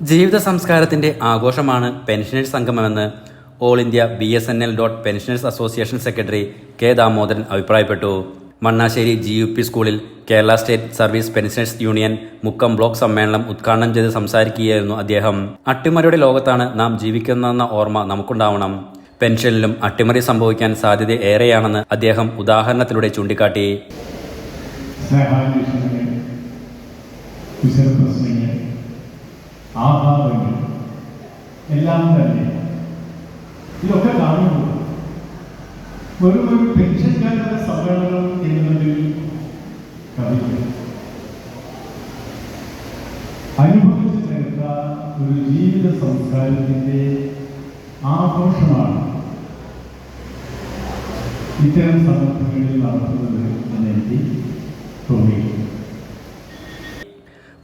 ജീവിത സംസ്കാരത്തിന്റെ ആഘോഷമാണ് പെൻഷനേഴ്സ് സംഗമമെന്ന് all India BSNL pensioners association secretary K Damodaran അഭിപ്രായപ്പെട്ടു. മണ്ണാശ്ശേരി GUP സ്കൂളിൽ Kerala state service pensioners union Mukkam block സമ്മേളനം ഉദ്ഘാടനം ചെയ്ത് സംസാരിക്കുകയായിരുന്നു അദ്ദേഹം. അട്ടിമറിയുടെ ലോകത്താണ് നാം ജീവിക്കുന്നതെന്ന ഓർമ്മ നമുക്കുണ്ടാവണം. പെൻഷനിലും അട്ടിമറി സംഭവിക്കാൻ സാധ്യത ഏറെയാണെന്ന് അദ്ദേഹം ഉദാഹരണത്തിലൂടെ ചൂണ്ടിക്കാട്ടി. ആഭാവങ്ങൾ എല്ലാം തന്നെ ഇതൊക്കെ കാണുമ്പോൾ വെറും ഒരു പെൻഷൻകാരുടെ സമ്മേളനം എന്നതിൽ കവിത അനുഭവിച്ചു ചേർത്ത ഒരു ജീവിത സംസ്കാരത്തിൻ്റെ ആഘോഷമാണ് ഇത്തരം സന്ദർഭങ്ങളിൽ നടത്തുന്നത് എന്നെനിക്ക് തോന്നിയിട്ടുണ്ട്.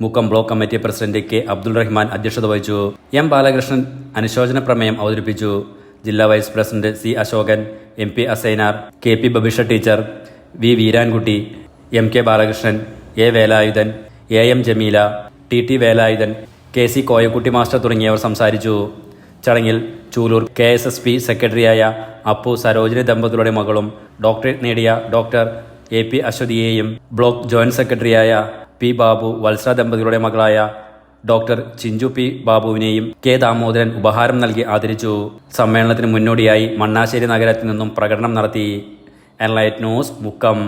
Mukkam block committee president K Abdul Rahman അധ്യക്ഷത വഹിച്ചു. M ബാലകൃഷ്ണൻ അനുശോചന പ്രമേയം അവതരിപ്പിച്ചു. ജില്ലാ vice president C Ashokan, MP Asainar, KP Babisha teacher, V Veerankutty, MK Balakrishnan, A Velayudhan, AM Jameela, TT Velayudhan, KC Koyakutty master തുടങ്ങിയവർ സംസാരിച്ചു. ചടങ്ങിൽ ചൂലൂർ KSSP സെക്രട്ടറിയായ അപ്പു സരോജിനി ദമ്പതികളുടെ മകളും ഡോക്ടറേറ്റ് നേടിയ ഡോക്ടർ AP അശ്വതിയെയും ബ്ലോക്ക് ജോയിന്റ് സെക്രട്ടറിയായ P ബാബു വത്സ ദമ്പതികളുടെ മകളായ ഡോക്ടർ ചിഞ്ചു P ബാബുവിനെയും കെ ദാമോദരൻ ഉപഹാരം നൽകി ആദരിച്ചു. സമ്മേളനത്തിന് മുന്നോടിയായി മണ്ണാശ്ശേരി നഗരത്തിൽ നിന്നും പ്രകടനം നടത്തി. Enlight news Mukkam.